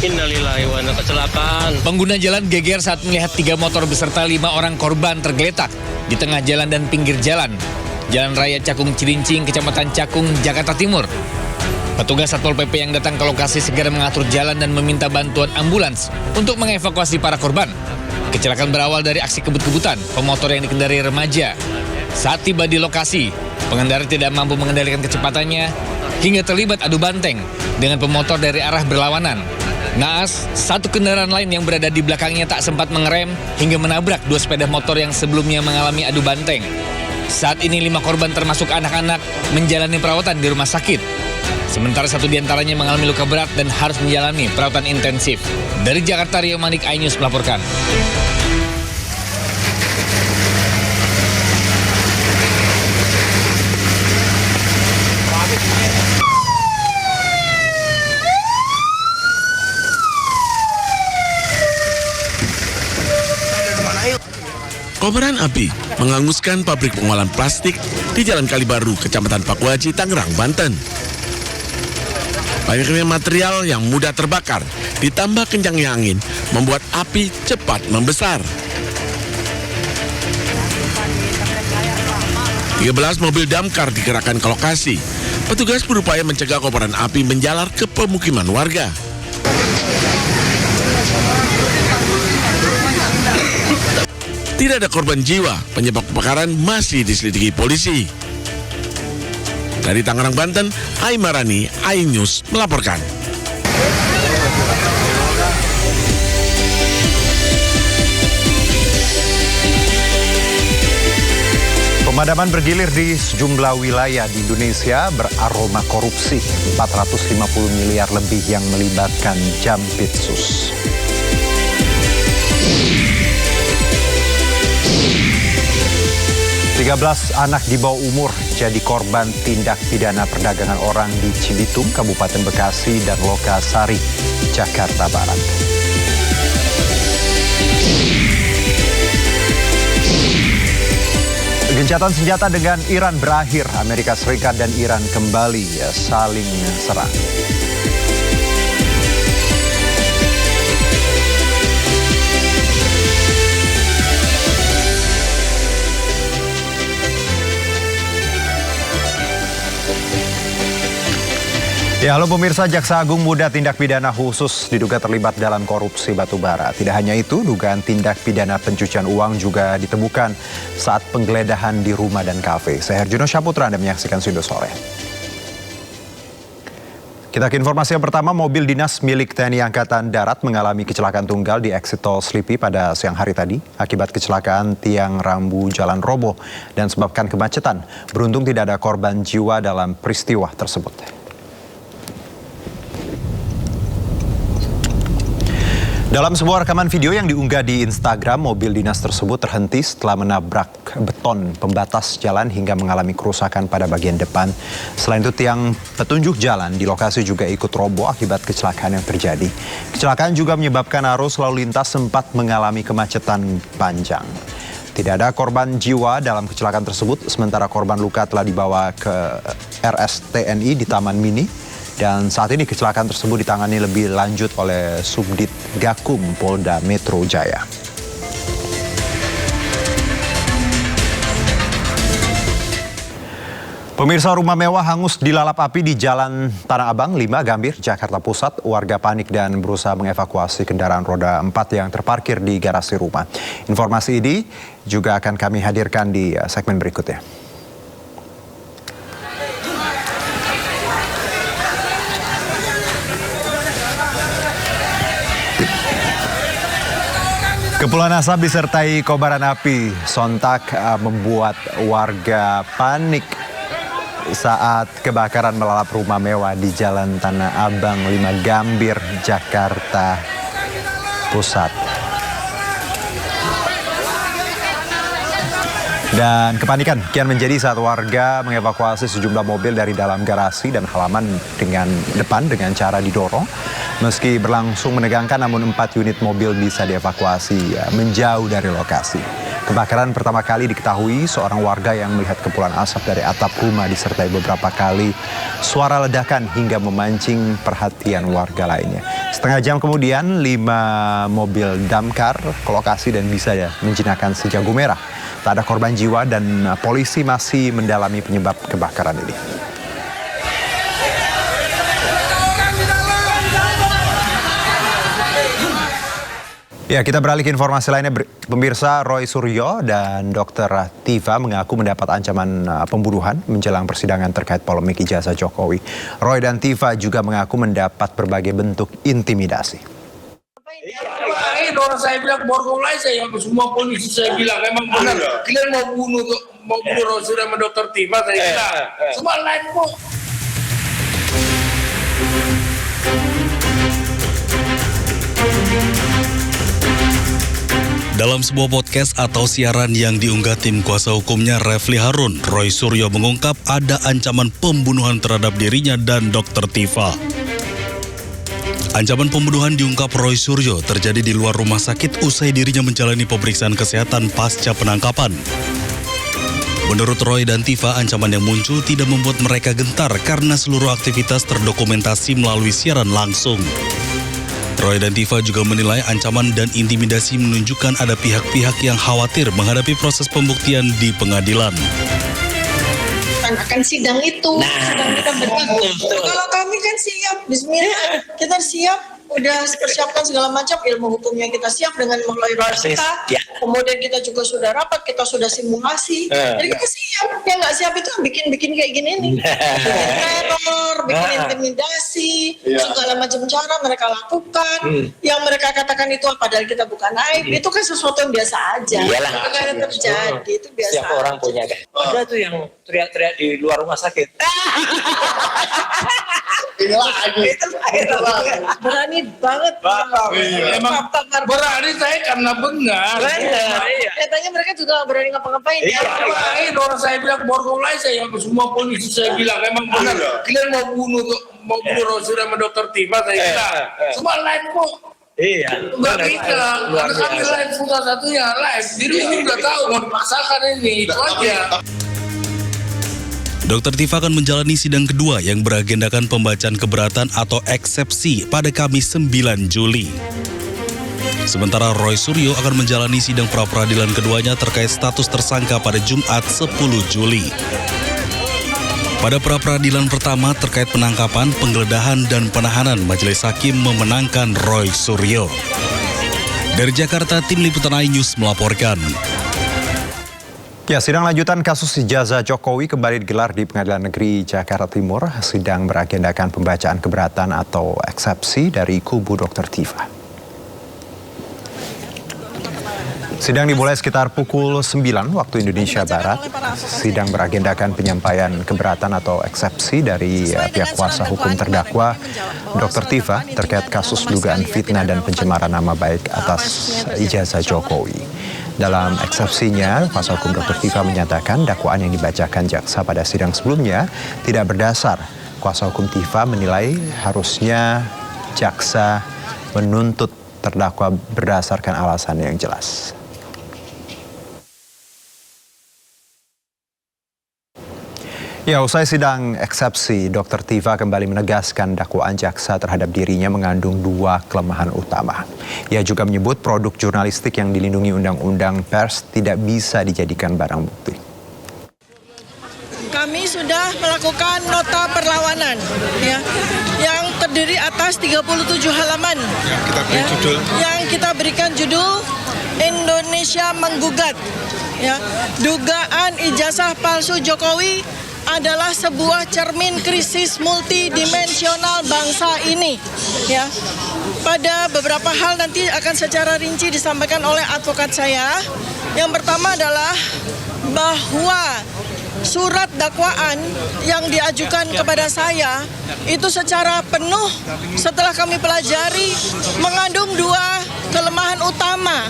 Innalillahi wa inna kecelakaan. Pengguna jalan geger saat melihat 3 motor beserta 5 orang korban tergeletak di tengah jalan dan pinggir jalan. Jalan Raya Cakung Cilincing, Kecamatan Cakung, Jakarta Timur. Petugas Satpol PP yang datang ke lokasi segera mengatur jalan dan meminta bantuan ambulans untuk mengevakuasi para korban. Kecelakaan berawal dari aksi kebut-kebutan pemotor yang dikendarai remaja. Saat tiba di lokasi, pengendara tidak mampu mengendalikan kecepatannya hingga terlibat adu banteng dengan pemotor dari arah berlawanan. Naas, satu kendaraan lain yang berada di belakangnya tak sempat mengerem hingga menabrak 2 sepeda motor yang sebelumnya mengalami adu banteng. Saat ini 5 korban termasuk anak-anak menjalani perawatan di rumah sakit. Sementara 1 diantaranya mengalami luka berat dan harus menjalani perawatan intensif. Dari Jakarta, Rio Manik, iNews melaporkan. Kobaran api menghanguskan pabrik pengolahan plastik di Jalan Kalibaru, Kecamatan Pakuaji, Tangerang, Banten. Banyaknya material yang mudah terbakar, ditambah kencangnya angin, membuat api cepat membesar. 13 mobil damkar dikerahkan ke lokasi. Petugas berupaya mencegah kobaran api menjalar ke pemukiman warga. Tidak ada korban jiwa, penyebab kebakaran masih diselidiki polisi. Dari Tangerang, Banten, Aimarani, iNews melaporkan. Pemadaman bergilir di sejumlah wilayah di Indonesia beraroma korupsi. 450 miliar lebih yang melibatkan Jampitsus. Tiga 13 anak di bawah umur jadi korban tindak pidana perdagangan orang di Cibitung, Kabupaten Bekasi, dan Lokasari, Jakarta Barat. Gencatan senjata dengan Iran berakhir. Amerika Serikat dan Iran kembali saling serang. Ya, halo pemirsa, Jaksa Agung Muda Tindak Pidana Khusus diduga terlibat dalam korupsi batubara. Tidak hanya itu, dugaan tindak pidana pencucian uang juga ditemukan saat penggeledahan di rumah dan kafe. Saya Herjuno Syaputra, Anda menyaksikan Sido Sore. Kita ke informasi yang pertama, mobil dinas milik TNI Angkatan Darat mengalami kecelakaan tunggal di exit tol Slipi pada siang hari tadi. Akibat kecelakaan, tiang rambu jalan roboh dan sebabkan kemacetan. Beruntung tidak ada korban jiwa dalam peristiwa tersebut. Dalam sebuah rekaman video yang diunggah di Instagram, mobil dinas tersebut terhenti setelah menabrak beton pembatas jalan hingga mengalami kerusakan pada bagian depan. Selain itu, tiang petunjuk jalan di lokasi juga ikut roboh akibat kecelakaan yang terjadi. Kecelakaan juga menyebabkan arus lalu lintas sempat mengalami kemacetan panjang. Tidak ada korban jiwa dalam kecelakaan tersebut, sementara korban luka telah dibawa ke RSTNI di Taman Mini. Dan saat ini kecelakaan tersebut ditangani lebih lanjut oleh Subdit Gakum Polda Metro Jaya. Pemirsa, rumah mewah hangus dilalap api di Jalan Tanah Abang, 5 Gambir, Jakarta Pusat. Warga panik dan berusaha mengevakuasi kendaraan roda 4 yang terparkir di garasi rumah. Informasi ini juga akan kami hadirkan di segmen berikutnya. Kepulan asap disertai kobaran api sontak membuat warga panik saat kebakaran melalap rumah mewah di Jalan Tanah Abang, 5 Gambir, Jakarta Pusat. Dan kepanikan kian menjadi saat warga mengevakuasi sejumlah mobil dari dalam garasi dan halaman depan dengan cara didorong. Meski berlangsung menegangkan, namun 4 unit mobil bisa dievakuasi menjauh dari lokasi. Kebakaran pertama kali diketahui seorang warga yang melihat kepulan asap dari atap rumah disertai beberapa kali suara ledakan hingga memancing perhatian warga lainnya. Setengah jam kemudian 5 mobil damkar ke lokasi dan bisa menjinakkan si jago merah. Tak ada korban jiwa dan polisi masih mendalami penyebab kebakaran ini. Ya, kita beralih ke informasi lainnya. Pemirsa, Roy Suryo dan Dr. Tiva mengaku mendapat ancaman pembunuhan menjelang persidangan terkait polemik ijazah Jokowi. Roy dan Tiva juga mengaku mendapat berbagai bentuk intimidasi. Orang saya bilang borgolai saya semua polisi saya bilang memang benar. Kalian mau bunuh Roy Suryo sama Dr. Tiva saya bilang. Semua lain kok. Dalam sebuah podcast atau siaran yang diunggah tim kuasa hukumnya Refli Harun, Roy Suryo mengungkap ada ancaman pembunuhan terhadap dirinya dan Dr. Tiva. Ancaman pembunuhan diungkap Roy Suryo terjadi di luar rumah sakit usai dirinya menjalani pemeriksaan kesehatan pasca penangkapan. Menurut Roy dan Tiva, ancaman yang muncul tidak membuat mereka gentar karena seluruh aktivitas terdokumentasi melalui siaran langsung. Roy dan Tiva juga menilai ancaman dan intimidasi menunjukkan ada pihak-pihak yang khawatir menghadapi proses pembuktian di pengadilan. Akan sidang itu, sidang kita betul. Kalau kami kan siap, bismillah, kita siap, udah persiapkan segala macam ilmu hukumnya kita siap dengan mengelola kita. Kemudian kita juga sudah rapat, kita sudah simulasi. Jadi kita siap. Yang nggak siap itu bikin kayak gini nih, bikin teror, bikin intimidasi, segala macam cara mereka lakukan. Yang mereka katakan itu padahal kita bukan aib, itu kan sesuatu yang biasa aja. Itu kan terjadi, itu biasa. Siapa orang punya kan? Ada tuh yang teriak-teriak di luar rumah sakit. Berani banget. Emang berani saya karena benar. Katanya mereka juga berani ngapa-ngapain. Orang saya bilang borgolai saya semua polisi saya bilang memang benar. Kalian mau bunuh Roy Suryo sama Dr. Tiva saya bilang. Semua lain kok. Enggak bisa. Karena kami lain pusat satunya live. Diri ini udah tahu mau dipaksakan ini. Itu aja. Dr. Tiva akan menjalani sidang kedua yang beragendakan pembacaan keberatan atau eksepsi pada Kamis 9 Juli. Sementara Roy Suryo akan menjalani sidang pra-peradilan keduanya terkait status tersangka pada Jumat 10 Juli. Pada pra-peradilan pertama terkait penangkapan, penggeledahan, dan penahanan, Majelis Hakim memenangkan Roy Suryo. Dari Jakarta, Tim Liputan iNews melaporkan. Ya, sidang lanjutan kasus ijazah Jokowi kembali digelar di Pengadilan Negeri Jakarta Timur. Sidang beragendakan pembacaan keberatan atau eksepsi dari kubu Dr. Tiva. Sidang dimulai sekitar pukul 9 waktu Indonesia Barat. Sidang beragendakan penyampaian keberatan atau eksepsi dari pihak kuasa hukum terdakwa Dr. Tiva terkait kasus dugaan fitnah dan pencemaran nama baik atas ijazah Jokowi. Dalam eksepsinya, kuasa hukum Dr. Tiva menyatakan dakwaan yang dibacakan jaksa pada sidang sebelumnya tidak berdasar. Kuasa hukum Tiva menilai harusnya jaksa menuntut terdakwa berdasarkan alasan yang jelas. Ya, usai sidang eksepsi, Dr. Tiva kembali menegaskan dakwaan jaksa terhadap dirinya mengandung 2 kelemahan utama. Ia juga menyebut produk jurnalistik yang dilindungi Undang-Undang Pers tidak bisa dijadikan barang bukti. Kami sudah melakukan nota perlawanan yang terdiri atas 37 halaman. Yang kita berikan judul Indonesia Menggugat. Dugaan ijazah palsu Jokowi adalah sebuah cermin krisis multidimensional bangsa ini. Pada beberapa hal nanti akan secara rinci disampaikan oleh advokat saya. Yang pertama adalah bahwa surat dakwaan yang diajukan kepada saya itu secara penuh setelah kami pelajari mengandung 2 kelemahan utama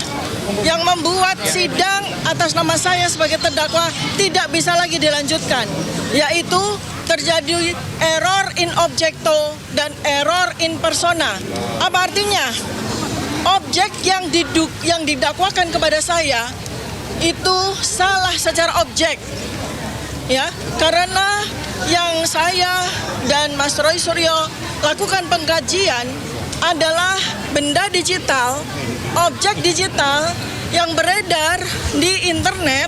yang membuat sidang atas nama saya sebagai terdakwa tidak bisa lagi dilanjutkan, yaitu terjadi error in objecto dan error in persona. Apa artinya? Objek yang didakwakan kepada saya itu salah secara objek. Ya, karena yang saya dan Mas Roy Suryo lakukan pengkajian adalah benda digital, objek digital yang beredar di internet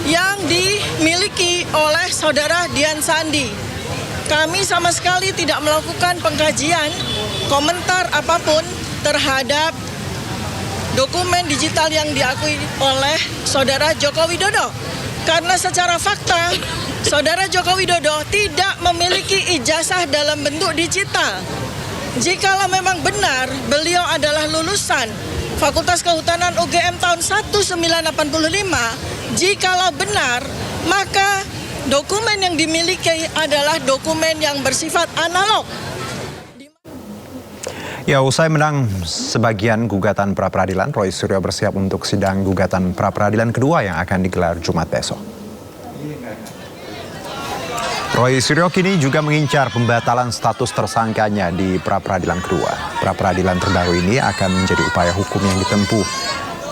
yang dimiliki oleh saudara Dian Sandi. Kami sama sekali tidak melakukan pengkajian, komentar apapun terhadap dokumen digital yang diakui oleh saudara Joko Widodo. Karena secara fakta, saudara Joko Widodo tidak memiliki ijazah dalam bentuk digital. Jikalau memang benar beliau adalah lulusan Fakultas Kehutanan UGM tahun 1985, jikalau benar, maka dokumen yang dimiliki adalah dokumen yang bersifat analog. Ya, usai menang sebagian gugatan pra-peradilan, Roy Suryo bersiap untuk sidang gugatan pra-peradilan kedua yang akan digelar Jumat besok. Roy Suryo kini juga mengincar pembatalan status tersangkanya di pra-peradilan kedua. Pra-peradilan terbaru ini akan menjadi upaya hukum yang ditempuh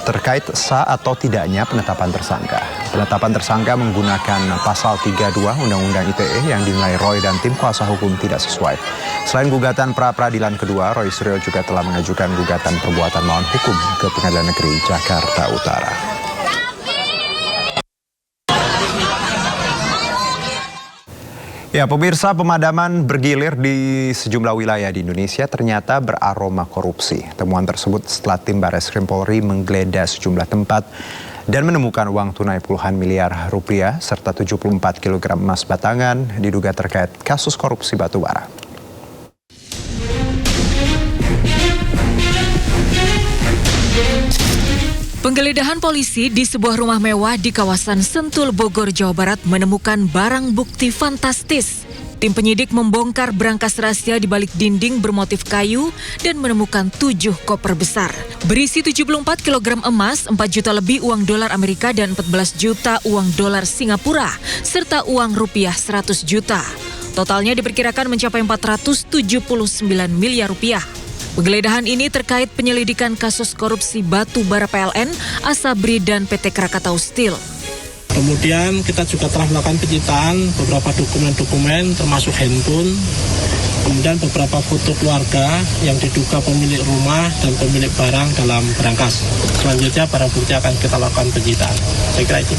terkait sah atau tidaknya penetapan tersangka. Penetapan tersangka menggunakan pasal 32 Undang-Undang ITE yang dinilai Roy dan tim kuasa hukum tidak sesuai. Selain gugatan pra-peradilan kedua, Roy Suryo juga telah mengajukan gugatan perbuatan melawan hukum ke Pengadilan Negeri Jakarta Utara. Ya, pemirsa, pemadaman bergilir di sejumlah wilayah di Indonesia ternyata beraroma korupsi. Temuan tersebut setelah tim Barreskrim Polri menggeledah sejumlah tempat dan menemukan uang tunai puluhan miliar rupiah serta 74 kg emas batangan diduga terkait kasus korupsi batubara. Penggeledahan polisi di sebuah rumah mewah di kawasan Sentul, Bogor, Jawa Barat menemukan barang bukti fantastis. Tim penyidik membongkar berangkas rahasia di balik dinding bermotif kayu dan menemukan 7 koper besar. Berisi 74 kg emas, 4 juta lebih uang dolar Amerika dan 14 juta uang dolar Singapura, serta uang rupiah 100 juta. Totalnya diperkirakan mencapai 479 miliar rupiah. Penggeledahan ini terkait penyelidikan kasus korupsi batu bara PLN, Asabri, dan PT Krakatau Steel. Kemudian kita juga telah melakukan penyitaan beberapa dokumen-dokumen termasuk handphone, kemudian beberapa foto keluarga yang diduga pemilik rumah dan pemilik barang dalam berangkas. Selanjutnya barang bukti akan kita lakukan penyitaan. Saya kira itu.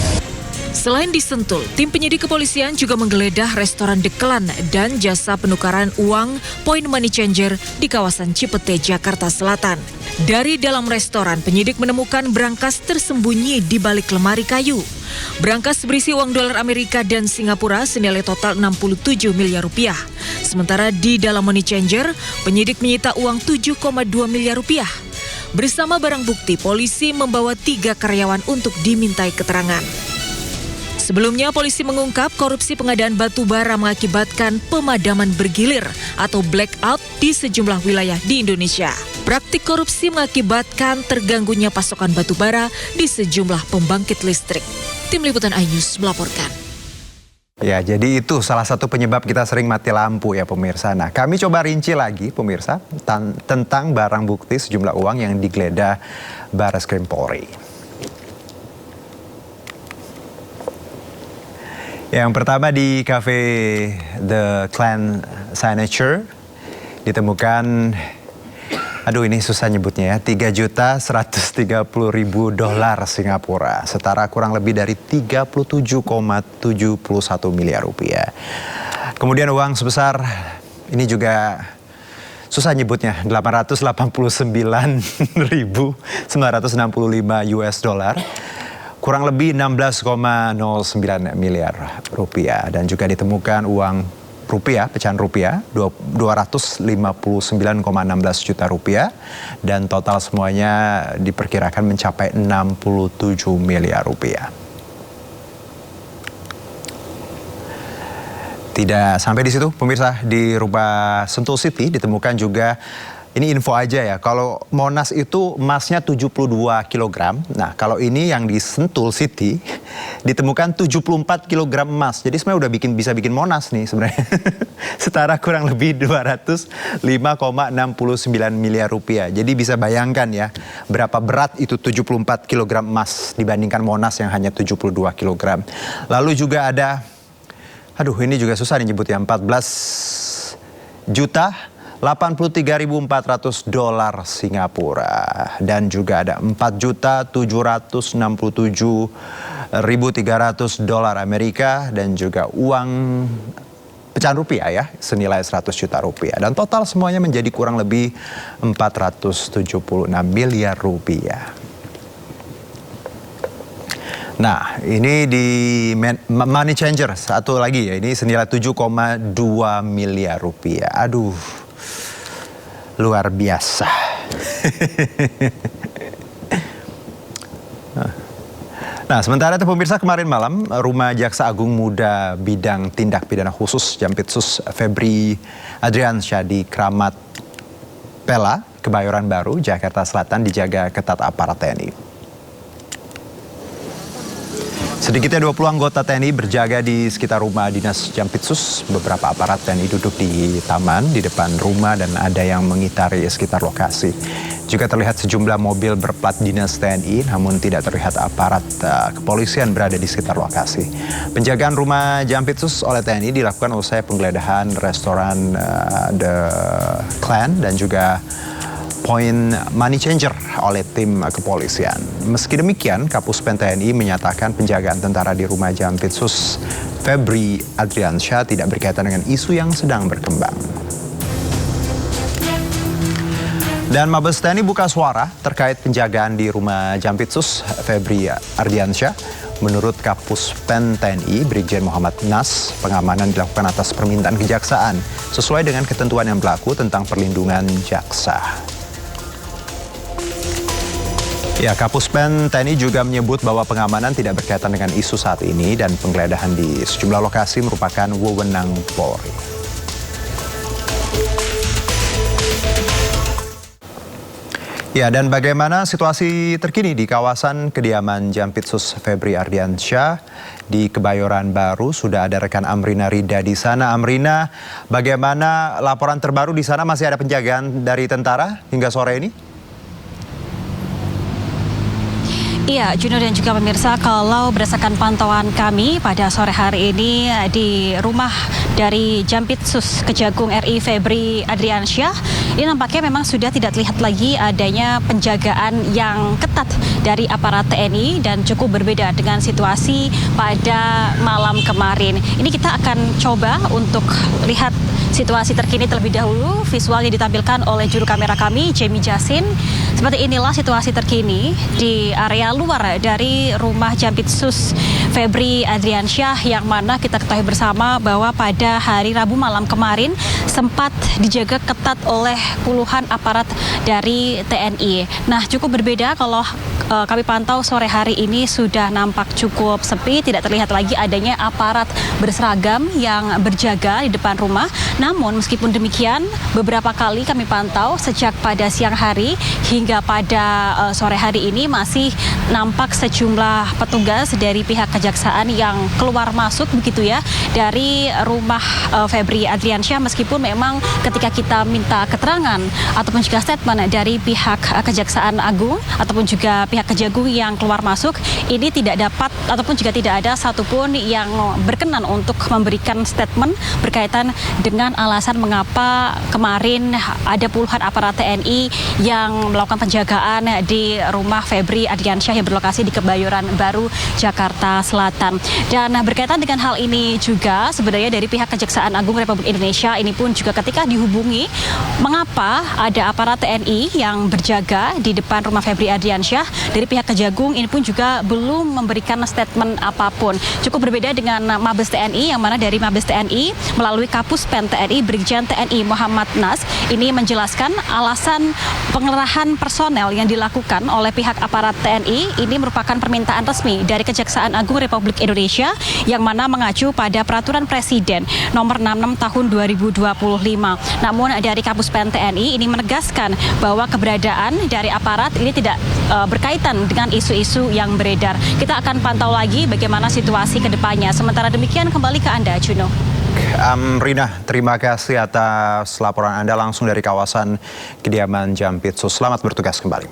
Selain di Sentul, tim penyidik kepolisian juga menggeledah restoran Dekelan dan jasa penukaran uang Point Money Changer di kawasan Cipete, Jakarta Selatan. Dari dalam restoran, penyidik menemukan berangkas tersembunyi di balik lemari kayu. Berangkas berisi uang dolar Amerika dan Singapura senilai total 67 miliar rupiah. Sementara di dalam Money Changer, penyidik menyita uang 7,2 miliar rupiah. Bersama barang bukti, polisi membawa 3 karyawan untuk dimintai keterangan. Sebelumnya, polisi mengungkap korupsi pengadaan batu bara mengakibatkan pemadaman bergilir atau blackout di sejumlah wilayah di Indonesia. Praktik korupsi mengakibatkan terganggunya pasokan batu bara di sejumlah pembangkit listrik. Tim Liputan iNews melaporkan. Ya, jadi itu salah satu penyebab kita sering mati lampu ya pemirsa. Nah, kami coba rinci lagi pemirsa tentang barang bukti sejumlah uang yang digeledah Barreskrim Polri. Yang pertama di Cafe The Clan Signature ditemukan, aduh ini susah nyebutnya ya, 3.130.000 dolar Singapura, setara kurang lebih dari 37,71 miliar rupiah. Kemudian uang sebesar, ini juga susah nyebutnya, 889.965 US dollar. Kurang lebih 16,09 miliar rupiah. Dan juga ditemukan uang rupiah, pecahan rupiah, 259,16 juta rupiah. Dan total semuanya diperkirakan mencapai 67 miliar rupiah. Tidak sampai di situ, pemirsa, di rumah Sentul City ditemukan juga Ini info aja ya, kalau Monas itu emasnya 72 kg. Nah, kalau ini yang di Sentul City ditemukan 74 kg emas. Jadi sebenarnya udah bisa bikin Monas nih sebenarnya. Setara kurang lebih 205,69 miliar rupiah. Jadi bisa bayangkan ya, berapa berat itu 74 kg emas dibandingkan Monas yang hanya 72 kg. Lalu juga ada, aduh ini juga susah nyebut ya, 14.083.400 dolar Singapura, dan juga ada 4.767.300 dolar Amerika, dan juga uang pecahan rupiah ya senilai 100 juta rupiah, dan total semuanya menjadi kurang lebih 476 miliar rupiah. Nah, ini di Money Changer satu lagi ya, ini senilai 7,2 miliar rupiah. Aduh, luar biasa. Nah, sementara itu pemirsa, kemarin malam Rumah Jaksa Agung Muda Bidang Tindak Pidana Khusus Jampitsus Febri Adriansyah di Kramat Pela, Kebayoran Baru, Jakarta Selatan dijaga ketat aparat TNI. Sedikitnya 20 anggota TNI berjaga di sekitar rumah dinas Jampitsus. Beberapa aparat TNI duduk di taman di depan rumah dan ada yang mengitari sekitar lokasi. Juga terlihat sejumlah mobil berplat dinas TNI, namun tidak terlihat aparat kepolisian berada di sekitar lokasi. Penjagaan rumah Jampitsus oleh TNI dilakukan usai penggeledahan restoran The Clan dan juga Point Money Changer oleh tim kepolisian. Meski demikian, Kapuspen TNI menyatakan penjagaan tentara di rumah Jampitsus Febri Adriansyah tidak berkaitan dengan isu yang sedang berkembang. Dan Mabes TNI buka suara terkait penjagaan di rumah Jampitsus Febri Ardiansyah. Menurut Kapuspen TNI Brigjen Muhammad Nas, pengamanan dilakukan atas permintaan kejaksaan sesuai dengan ketentuan yang berlaku tentang perlindungan jaksa. Ya, Kapuspen TNI juga menyebut bahwa pengamanan tidak berkaitan dengan isu saat ini dan penggeledahan di sejumlah lokasi merupakan wewenang Polri. Ya, dan bagaimana situasi terkini di kawasan kediaman Jampitsus Febri Ardiansyah di Kebayoran Baru? Sudah ada rekan Amrina Rida di sana. Amrina, bagaimana laporan terbaru di sana? Masih ada penjagaan dari tentara hingga sore ini? Iya, Juno dan juga pemirsa, kalau berdasarkan pantauan kami pada sore hari ini di rumah dari Jampitsus Kejagung RI Febri Adriansyah, ini nampaknya memang sudah tidak terlihat lagi adanya penjagaan yang ketat dari aparat TNI dan cukup berbeda dengan situasi pada malam kemarin. Ini kita akan coba untuk lihat situasi terkini terlebih dahulu. Visualnya ditampilkan oleh juru kamera kami, Jamie Jasin. Seperti inilah situasi terkini di area luar dari rumah Jampitsus Febri Adriansyah, yang mana kita ketahui bersama bahwa pada hari Rabu malam kemarin sempat dijaga ketat oleh puluhan aparat dari TNI. Nah, cukup berbeda kalau kami pantau sore hari ini sudah nampak cukup sepi, tidak terlihat lagi adanya aparat berseragam yang berjaga di depan rumah. Namun meskipun demikian, beberapa kali kami pantau sejak pada siang hari hingga pada sore hari ini masih nampak sejumlah petugas dari pihak kejaksaan yang keluar masuk begitu ya dari rumah Febri Adriansyah, meskipun memang ketika kita minta keterangan ataupun juga statement dari pihak Kejaksaan Agung ataupun juga pihak Kejagung yang keluar masuk, ini tidak dapat ataupun juga tidak ada satupun yang berkenan untuk memberikan statement berkaitan dengan alasan mengapa kemarin ada puluhan aparat TNI yang melakukan penjagaan di rumah Febri Adriansyah yang berlokasi di Kebayoran Baru, Jakarta Selatan. Dan berkaitan dengan hal ini juga sebenarnya dari pihak Kejaksaan Agung Republik Indonesia ini pun juga ketika dihubungi mengapa ada aparat TNI yang berjaga di depan rumah Febri Adriansyah, dari pihak Kejagung ini pun juga belum memberikan statement apapun. Cukup berbeda dengan Mabes TNI, yang mana dari Mabes TNI melalui Kapuspen TNI Brigjen TNI Muhammad Nas ini menjelaskan alasan pengerahan personel yang dilakukan oleh pihak aparat TNI ini merupakan permintaan resmi dari Kejaksaan Agung Republik Indonesia yang mana mengacu pada Peraturan Presiden Nomor 66 Tahun 2025. Namun dari Kapus Pen TNI ini menegaskan bahwa keberadaan dari aparat ini tidak berkaitan dengan isu-isu yang beredar. Kita akan pantau lagi bagaimana situasi ke depannya. Sementara demikian kembali ke Anda, Juno. Rina, terima kasih atas laporan Anda langsung dari kawasan kediaman Jampitsus. Selamat bertugas kembali.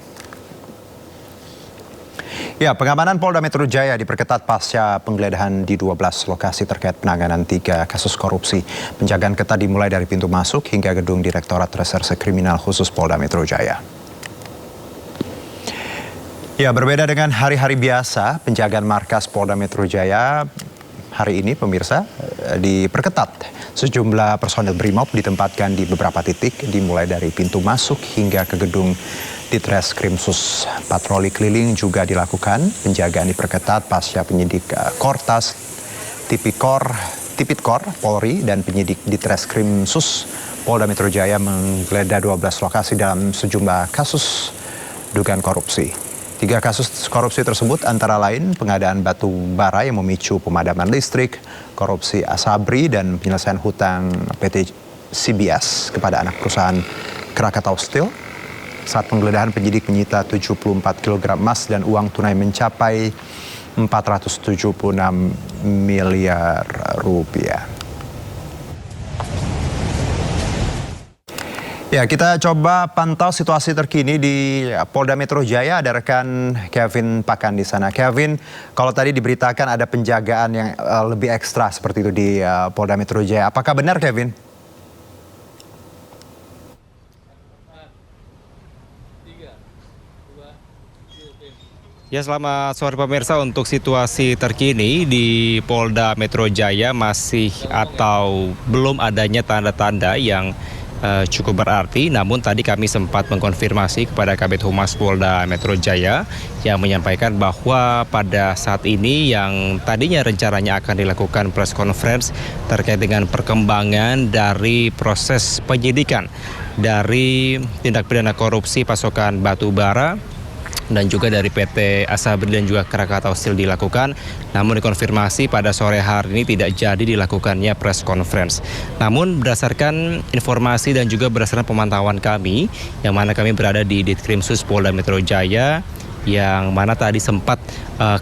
Ya, pengamanan Polda Metro Jaya diperketat pasca penggeledahan di 12 lokasi terkait penanganan 3 kasus korupsi. Penjagaan ketat dimulai dari pintu masuk hingga gedung Direktorat Reserse Kriminal Khusus Polda Metro Jaya. Ya, berbeda dengan hari-hari biasa, penjagaan markas Polda Metro Jaya hari ini pemirsa diperketat. Sejumlah personel BRIMOB ditempatkan di beberapa titik, dimulai dari pintu masuk hingga ke gedung Ditreskrimsus. Patroli keliling juga dilakukan. Penjagaan diperketat pasca penyidik Kortas, Tipikor Polri dan penyidik Ditreskrimsus Polda Metro Jaya menggeledah 12 lokasi dalam sejumlah kasus dugaan korupsi. 3 kasus korupsi tersebut antara lain pengadaan batu bara yang memicu pemadaman listrik, korupsi Asabri dan penyelesaian hutang PT CBS kepada anak perusahaan Krakatau Steel. Saat penggeledahan penyidik menyita 74 kg emas dan uang tunai mencapai 476 miliar rupiah. Ya, kita coba pantau situasi terkini di Polda Metro Jaya. Ada rekan Kevin Pakan di sana. Kevin, kalau tadi diberitakan ada penjagaan yang lebih ekstra seperti itu di Polda Metro Jaya. Apakah benar, Kevin? Ya, selamat sore pemirsa. Untuk situasi terkini di Polda Metro Jaya masih atau belum adanya tanda-tanda yang cukup berarti. Namun tadi kami sempat mengkonfirmasi kepada Kabid Humas Polda Metro Jaya yang menyampaikan bahwa pada saat ini yang tadinya rencananya akan dilakukan press conference terkait dengan perkembangan dari proses penyidikan dari tindak pidana korupsi pasokan batu bara dan juga dari PT Asabri dan juga Krakatau Steel dilakukan. Namun dikonfirmasi pada sore hari ini tidak jadi dilakukannya press conference. Namun berdasarkan informasi dan juga berdasarkan pemantauan kami, yang mana kami berada di Ditkrimsus Polda Metro Jaya, yang mana tadi sempat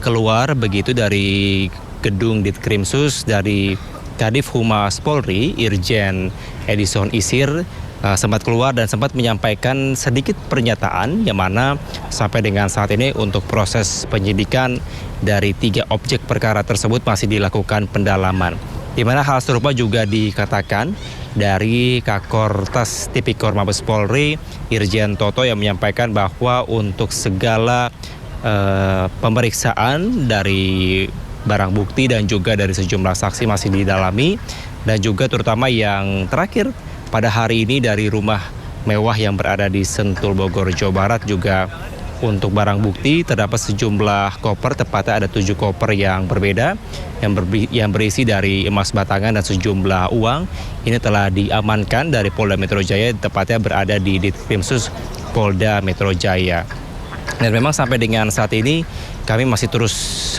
keluar begitu dari gedung Ditkrimsus dari Kadif Humas Polri, Irjen Edison Isir, sempat keluar dan sempat menyampaikan sedikit pernyataan yang mana sampai dengan saat ini untuk proses penyidikan dari 3 objek perkara tersebut masih dilakukan pendalaman. Di mana hal serupa juga dikatakan dari Kakortas Tipikor Mabes Polri, Irjen Toto, yang menyampaikan bahwa untuk segala pemeriksaan dari barang bukti dan juga dari sejumlah saksi masih didalami, dan juga terutama yang terakhir pada hari ini dari rumah mewah yang berada di Sentul, Bogor, Jawa Barat juga untuk barang bukti terdapat sejumlah koper, tepatnya ada 7 koper yang berbeda yang berisi dari emas batangan dan sejumlah uang. Ini telah diamankan dari Polda Metro Jaya, tepatnya berada di Ditkrimsus Polda Metro Jaya. Dan memang sampai dengan saat ini kami masih terus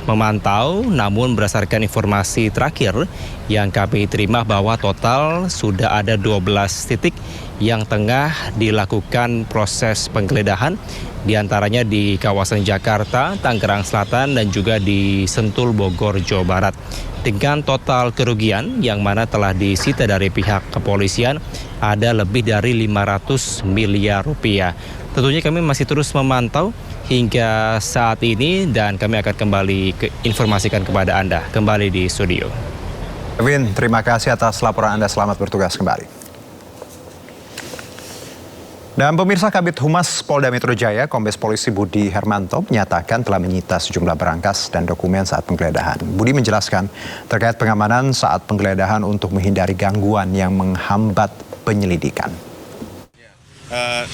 memantau, namun berdasarkan informasi terakhir yang kami terima bahwa total sudah ada 12 titik yang tengah dilakukan proses penggeledahan, diantaranya di kawasan Jakarta, Tangerang Selatan, dan juga di Sentul, Bogor, Jawa Barat. Dengan total kerugian yang mana telah disita dari pihak kepolisian ada lebih dari 500 miliar rupiah. Tentunya kami masih terus memantau hingga saat ini dan kami akan kembali informasikan kepada Anda kembali di studio. Kevin, terima kasih atas laporan Anda. Selamat bertugas kembali. Dan pemirsa, Kabid Humas Polda Metro Jaya, Kombes Polisi Budi Hermanto menyatakan telah menyita sejumlah berangkas dan dokumen saat penggeledahan. Budi menjelaskan terkait pengamanan saat penggeledahan untuk menghindari gangguan yang menghambat penyelidikan.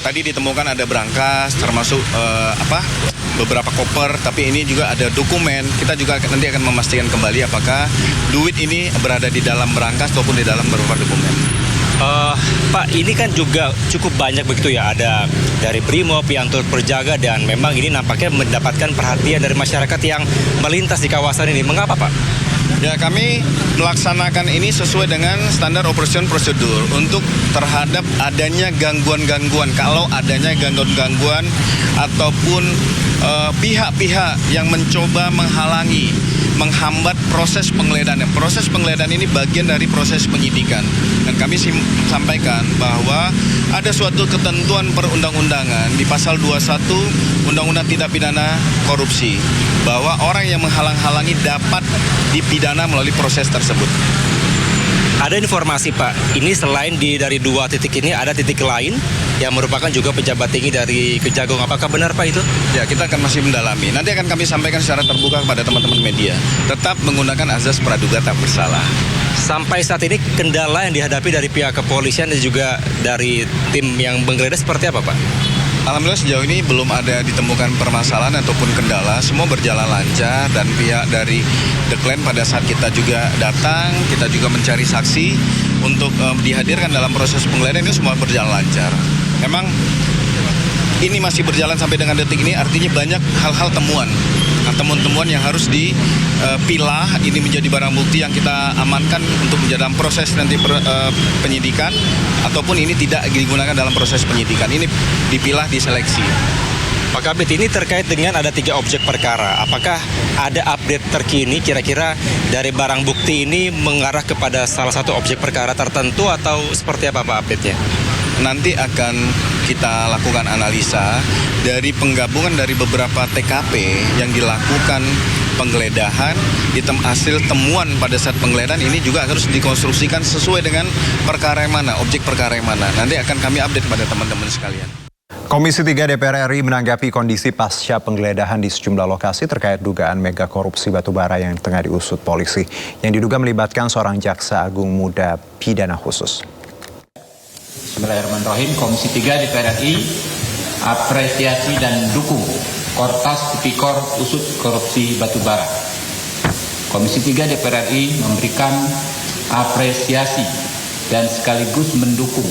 Tadi ditemukan ada berangkas, termasuk beberapa koper, tapi ini juga ada dokumen. Kita juga nanti akan memastikan kembali apakah duit ini berada di dalam berangkas ataupun di dalam beberapa dokumen. Pak, ini kan juga cukup banyak begitu ya, ada dari Brimob yang turut berjaga dan memang ini nampaknya mendapatkan perhatian dari masyarakat yang melintas di kawasan ini. Mengapa, Pak? Ya, kami melaksanakan ini sesuai dengan standar operation prosedur untuk terhadap adanya gangguan-gangguan. Kalau adanya gangguan-gangguan ataupun pihak-pihak yang mencoba menghalangi, menghambat proses penggeledahan. Proses penggeledahan ini bagian dari proses penyidikan. Dan kami sampaikan bahwa ada suatu ketentuan perundang-undangan di pasal 21 Undang-Undang Tindak Pidana Korupsi bahwa orang yang menghalang-halangi dapat dipidana melalui proses tersebut. Ada informasi, Pak, ini selain dari 2 titik ini ada titik lain yang merupakan juga pejabat tinggi dari Kejagung. Apakah benar, Pak, itu? Ya, kita akan masih mendalami. Nanti akan kami sampaikan secara terbuka kepada teman-teman media. Tetap menggunakan azas praduga tak bersalah. Sampai saat ini kendala yang dihadapi dari pihak kepolisian dan juga dari tim yang menggeledah seperti apa, Pak? Alhamdulillah sejauh ini belum ada ditemukan permasalahan ataupun kendala. Semua berjalan lancar dan pihak dari The Clan pada saat kita juga datang, kita juga mencari saksi untuk dihadirkan dalam proses penggeledahan, ini semua berjalan lancar. Memang ini masih berjalan sampai dengan detik ini, artinya banyak hal-hal temuan. Temuan-temuan yang harus dipilah, ini menjadi barang bukti yang kita amankan untuk menjadi dalam proses nanti penyidikan, ataupun ini tidak digunakan dalam proses penyidikan. Ini dipilah, diseleksi. Pak Kabit, ini terkait dengan ada 3 objek perkara. Apakah ada update terkini kira-kira dari barang bukti ini mengarah kepada salah satu objek perkara tertentu atau seperti apa, Pak, update-nya? Nanti akan kita lakukan analisa dari penggabungan dari beberapa TKP yang dilakukan penggeledahan, hasil temuan pada saat penggeledahan ini juga harus dikonstruksikan sesuai dengan perkara yang mana, objek perkara yang mana. Nanti akan kami update pada teman-teman sekalian. Komisi 3 DPR RI menanggapi kondisi pasca penggeledahan di sejumlah lokasi terkait dugaan mega korupsi batubara yang tengah diusut polisi, yang diduga melibatkan seorang jaksa agung muda pidana khusus. Bismillahirrahmanirrahim. Komisi 3 DPR RI apresiasi dan dukung Kortas Tipikor Usut Korupsi Batubara. Komisi 3 DPR RI memberikan apresiasi dan sekaligus mendukung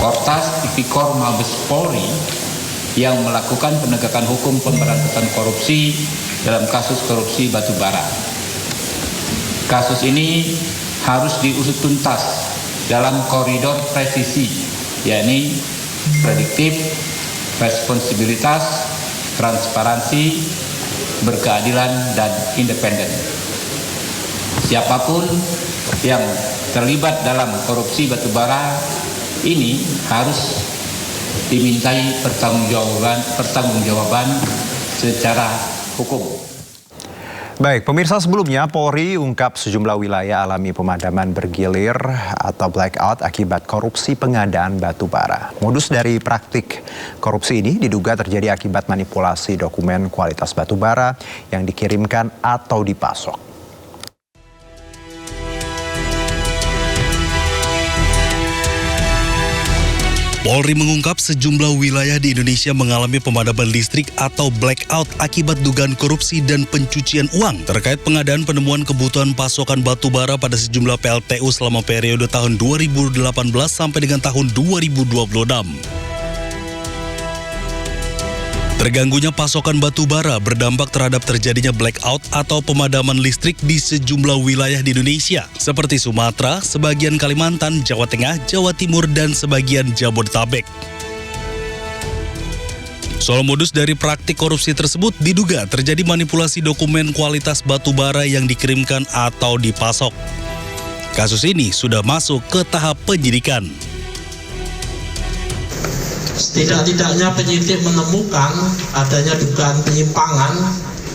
Kortas Tipikor Mabes Polri yang melakukan penegakan hukum pemberantasan korupsi dalam kasus korupsi batubara. Kasus ini harus diusut tuntas dalam koridor presisi, yakni prediktif, responsibilitas, transparansi, berkeadilan, dan independen. Siapapun yang terlibat dalam korupsi batubara ini harus dimintai pertanggungjawaban secara hukum. Baik, pemirsa, sebelumnya Polri ungkap sejumlah wilayah alami pemadaman bergilir atau blackout akibat korupsi pengadaan batubara. Modus dari praktik korupsi ini diduga terjadi akibat manipulasi dokumen kualitas batubara yang dikirimkan atau dipasok. Polri mengungkap sejumlah wilayah di Indonesia mengalami pemadaman listrik atau blackout akibat dugaan korupsi dan pencucian uang terkait pengadaan penemuan kebutuhan pasokan batu bara pada sejumlah PLTU selama periode tahun 2018 sampai dengan tahun 2026. Terganggunya pasokan batu bara berdampak terhadap terjadinya blackout atau pemadaman listrik di sejumlah wilayah di Indonesia, seperti Sumatera, sebagian Kalimantan, Jawa Tengah, Jawa Timur, dan sebagian Jabodetabek. Soal modus dari praktik korupsi tersebut diduga terjadi manipulasi dokumen kualitas batu bara yang dikirimkan atau dipasok. Kasus ini sudah masuk ke tahap penyidikan. Setidak-tidaknya penyidik menemukan adanya dugaan penyimpangan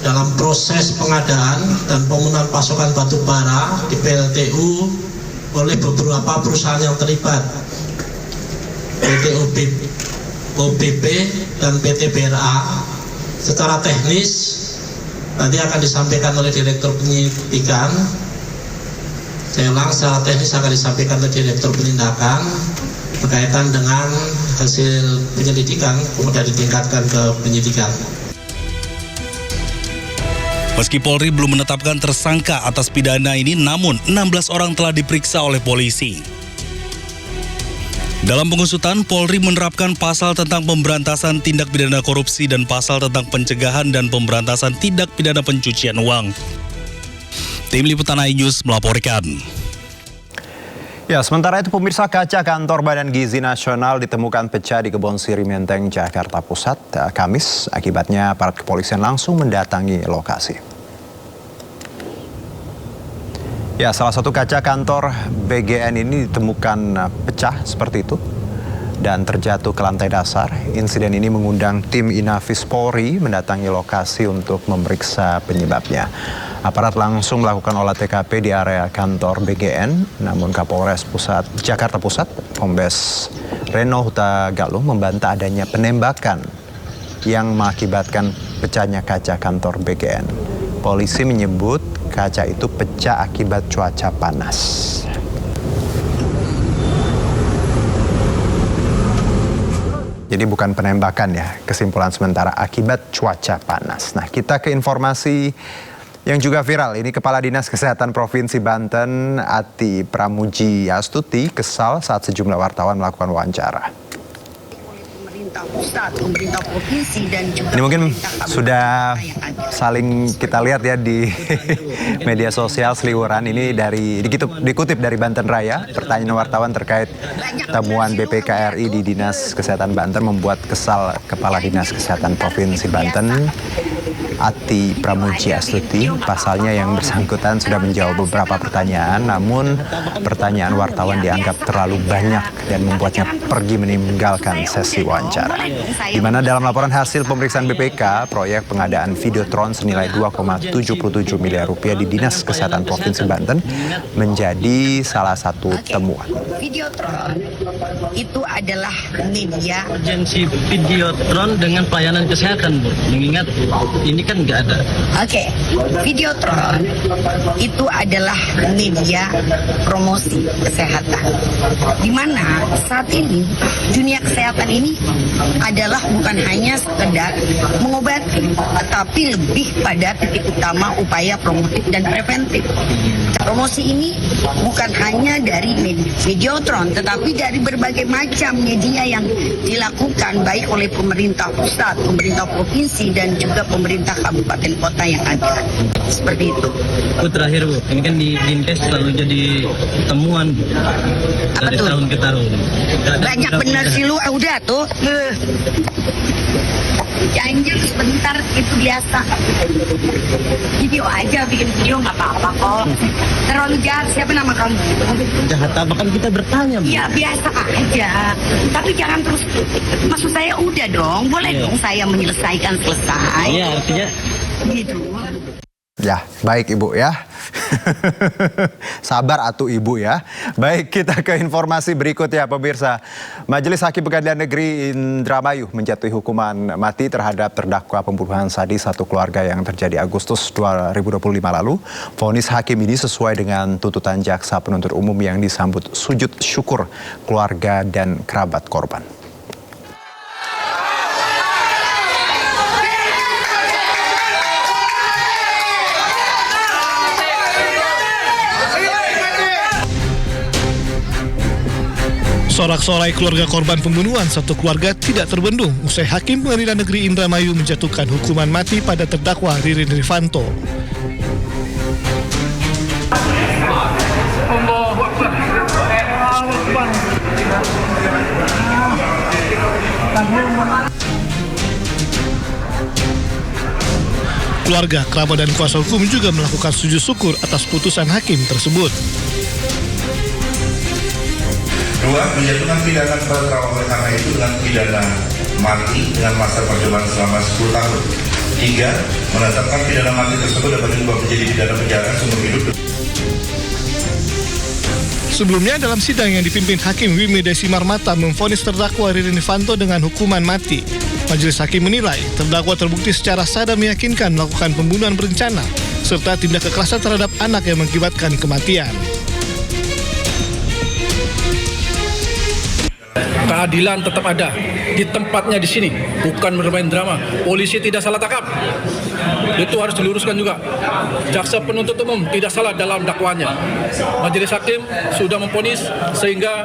dalam proses pengadaan dan pemenuhan pasokan batu bara di PLTU oleh beberapa perusahaan yang terlibat, PT OBP dan PT BRA. Secara teknis nanti akan disampaikan oleh Direktur Penyidikan. Saya ulang, secara teknis akan disampaikan oleh Direktur Penindakan berkaitan dengan hasil penyelidikan, kemudian ditingkatkan ke penyidikan. Meski Polri belum menetapkan tersangka atas pidana ini, namun 16 orang telah diperiksa oleh polisi. Dalam pengusutan, Polri menerapkan pasal tentang pemberantasan tindak pidana korupsi dan pasal tentang pencegahan dan pemberantasan tindak pidana pencucian uang. Tim Liputan iNews melaporkan. Ya, sementara itu pemirsa, kaca kantor Badan Gizi Nasional ditemukan pecah di Kebon Siri, Menteng, Jakarta Pusat, Kamis. Akibatnya aparat kepolisian langsung mendatangi lokasi. Ya, salah satu kaca kantor BGN ini ditemukan pecah seperti itu dan terjatuh ke lantai dasar. Insiden ini mengundang tim Inafis Polri mendatangi lokasi untuk memeriksa penyebabnya. Aparat langsung melakukan olah TKP di area kantor BGN, namun Kapolres Jakarta Pusat, Kombes Reno Hutagalung membantah adanya penembakan yang mengakibatkan pecahnya kaca kantor BGN. Polisi menyebut kaca itu pecah akibat cuaca panas. Jadi bukan penembakan ya, kesimpulan sementara akibat cuaca panas. Nah, kita ke informasi yang juga viral. Ini Kepala Dinas Kesehatan Provinsi Banten, Ati Pramuji Astuti, kesal saat sejumlah wartawan melakukan wawancara. Ini mungkin sudah saling kita lihat ya di media sosial seliweran ini dikutip dari Banten Raya. Pertanyaan wartawan terkait temuan BPKRI di Dinas Kesehatan Banten membuat kesal Kepala Dinas Kesehatan Provinsi Banten, Ati Pramuji Astuti. Pasalnya yang bersangkutan sudah menjawab beberapa pertanyaan, namun pertanyaan wartawan dianggap terlalu banyak dan membuatnya pergi meninggalkan sesi wawancara. Di mana dalam laporan hasil pemeriksaan BPK, proyek pengadaan Videotron senilai 2,77 miliar rupiah di Dinas Kesehatan Provinsi Banten menjadi salah satu temuan. Videotron itu adalah media urgensi Videotron dengan pelayanan kesehatan, Bu. Mengingat ini kan nggak ada. Oke. Videotron itu adalah media promosi kesehatan. Di mana saat ini dunia kesehatan ini adalah bukan hanya sekedar mengobati, tetapi lebih pada titik utama upaya promotif dan preventif. Promosi ini bukan hanya dari Videotron, tetapi dari berbagai macam media yang dilakukan baik oleh pemerintah pusat, pemerintah provinsi, dan juga pemerintah kabupaten kota yang ada. Seperti itu. Bu, terakhir Bu, ini kan di Dinkes selalu jadi temuan Bu, dari tahun ke tahun. Banyak benar sih lu, udah tuh. Janji sebentar itu biasa. Video aja, bikin video nggak apa-apa kok. Terlalu jahat, siapa nama kamu? Jahat apa, kan kita bertanya Bu? Ya biasa aja. Tapi jangan terus. Maksud saya udah dong, boleh dong saya menyelesaikan selesai. Iya, artinya gitu. Ya, baik Ibu ya. Sabar atuh Ibu ya. Baik, kita ke informasi berikutnya pemirsa. Majelis Hakim Pengadilan Negeri Indramayu menjatuhi hukuman mati terhadap terdakwa pembunuhan sadis satu keluarga yang terjadi Agustus 2025 lalu. Vonis hakim ini sesuai dengan tuntutan jaksa penuntut umum yang disambut sujud syukur keluarga dan kerabat korban. Sorak-sorai keluarga korban pembunuhan satu keluarga tidak terbendung usai Hakim Pengadilan Negeri Indramayu menjatuhkan hukuman mati pada terdakwa Ririn Rifanto. Keluarga, kerabat dan kuasa hukum juga melakukan sujud syukur atas putusan hakim tersebut. 2. Menjatuhkan pidana kepada terdakwa oleh karena itu dengan pidana mati dengan masa percobaan selama 10 tahun. 3. Menetapkan pidana mati tersebut dapat diubah menjadi pidana penjara seumur hidup. Sebelumnya dalam sidang yang dipimpin Hakim Wimi Desimarmata memvonis terdakwa Ririn Rifanto dengan hukuman mati. Majelis Hakim menilai terdakwa terbukti secara sadar meyakinkan melakukan pembunuhan berencana serta tindak kekerasan terhadap anak yang mengakibatkan kematian. Keadilan tetap ada di tempatnya di sini, bukan bermain drama. Polisi tidak salah tangkap, itu harus diluruskan juga. Jaksa penuntut umum tidak salah dalam dakwaannya. Majelis Hakim sudah memvonis sehingga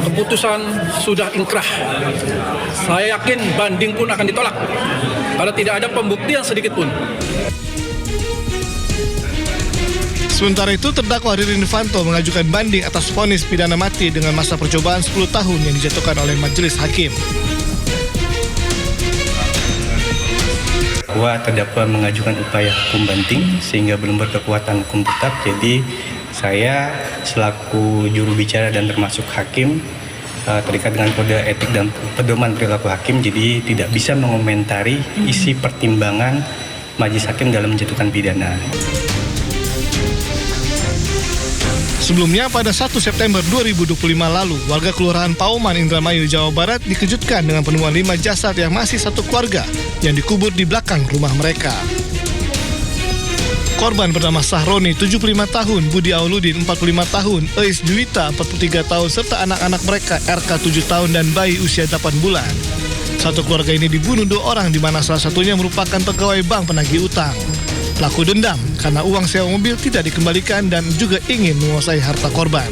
keputusan sudah inkrah. Saya yakin banding pun akan ditolak karena tidak ada pembuktian sedikit pun. Sementara itu, terdakwa Ririn Irvanto mengajukan banding atas vonis pidana mati dengan masa percobaan 10 tahun yang dijatuhkan oleh majelis hakim. Bahwa terdakwa mengajukan upaya hukum banding sehingga belum berkekuatan hukum tetap. Jadi saya selaku juru bicara dan termasuk hakim terikat dengan kode etik dan pedoman perilaku hakim, jadi tidak bisa mengomentari isi pertimbangan majelis hakim dalam menjatuhkan pidana. Sebelumnya pada 1 September 2025 lalu, warga Kelurahan Pauman, Indramayu, Jawa Barat dikejutkan dengan penemuan 5 jasad yang masih satu keluarga yang dikubur di belakang rumah mereka. Korban bernama Sahroni, 75 tahun, Budi Auludin, 45 tahun, Eis Juwita, 43 tahun, serta anak-anak mereka, RK 7 tahun dan bayi usia 8 bulan. Satu keluarga ini dibunuh 2 orang, di mana salah satunya merupakan pegawai bank penagih utang. Pelaku dendam karena uang sewa mobil tidak dikembalikan dan juga ingin menguasai harta korban.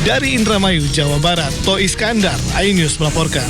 Dari Indramayu, Jawa Barat, To Iskandar, iNews melaporkan.